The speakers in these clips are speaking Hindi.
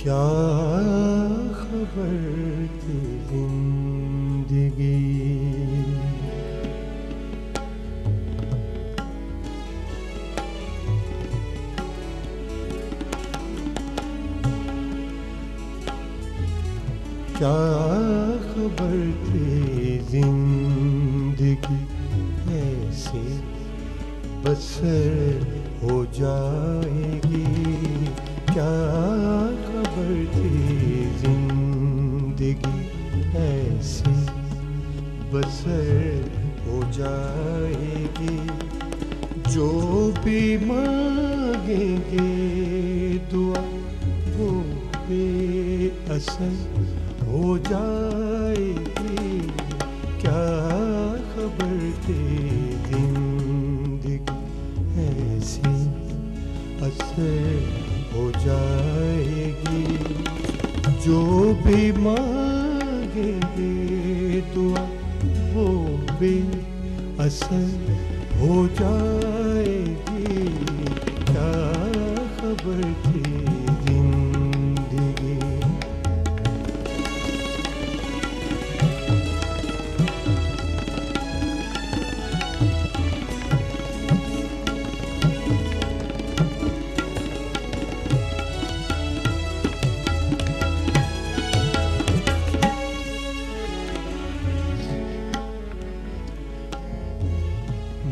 क्या खबर थी जिंदगी, क्या खबर थी जिंदगी ऐसे बसर हो जाएगी। क्या खबर थी जिंदगी ऐसे बसर हो जाएगी। जो भी मांगेंगे दुआ वो बेअसर हो जाएगी। क्या खबर थी जिंदगी ऐसी असर हो जाएगी। जो भी मांगेंगे दुआ वो बेअसर हो जाएगी। क्या खबर थी जिंदगी।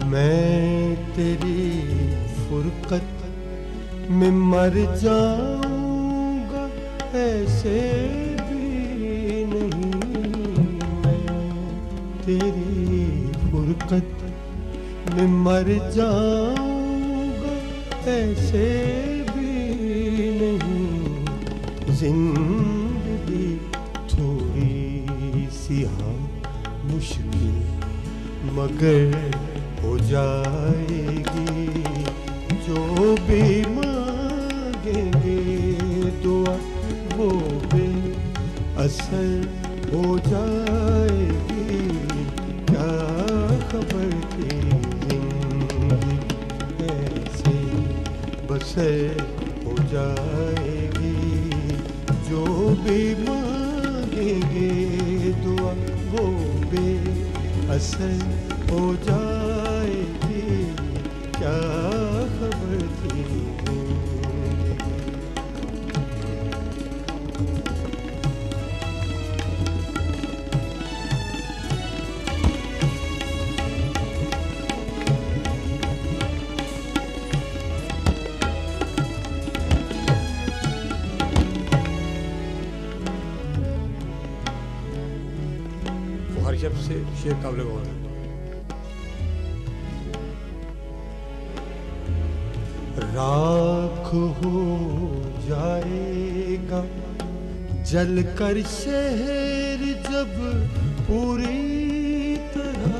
मैं तेरी फुरकत में मर जाऊंगा ऐसे भी नहीं। मैं तेरी फुरकत में मर जाऊंगा ऐसे भी नहीं। जिंदगी थोड़ी सी हाँ मुश्किल मगर हो जाएगी। जो भी मांगेंगे दुआ वो बेअसर हो जाएगी। क्या खबर थी जिंदगी ऐसे बसर हो जाएगी। जो भी मांगेंगे दुआ वो बेअसर हो जाएगी। क्या खबर थी हर शब्द से शेर काबिल गौर है। राख हो जाएगा जलकर शहर जब पूरी तरह।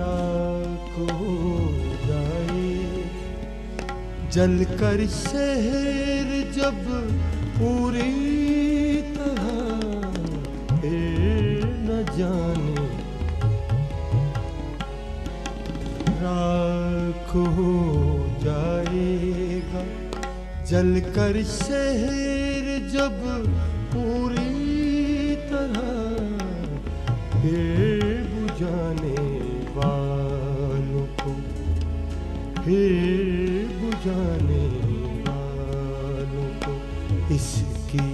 राख हो जाए जलकर शहर जब पूरी तरह। फिर न जाने राख हो जाएगा जलकर शहर जब पूरी तरह। फिर बुझाने वालों को फिर बुझाने वालों को इसकी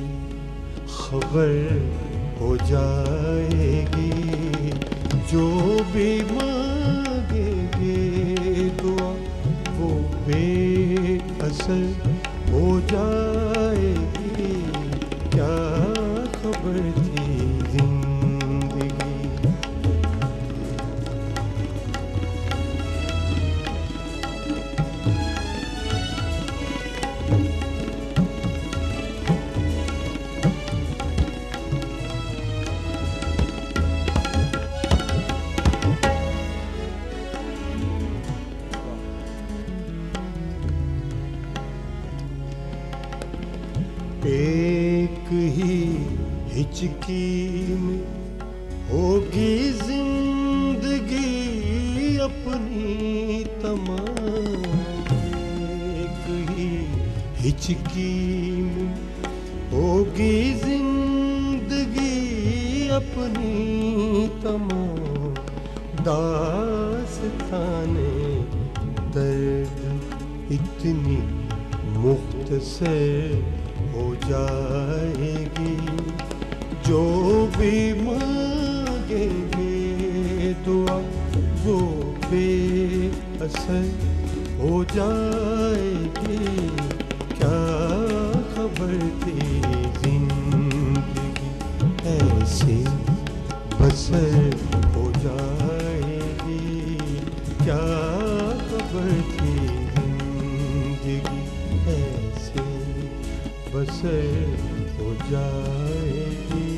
खबर हो जाएगी। जो भी मांगेंगे दुआ वो बेअसर हो जाएगी। क्या खबर थी जिंदगी। एक ही हिचकी में होगी जिंदगी अपनी तमाम। एक ही हिचकी में होगी जिंदगी अपनी तमाम दास्ताने दर्द इतनी मुख्तसर हो जाएगी जो भी मांगेंगे दुआ वो बेअसर हो जाएगी क्या खबर थी जिंदगी ऐसे बसर हो जाएगी क्या खबर थी जिंदगी ऐसे बसर हो जाएगी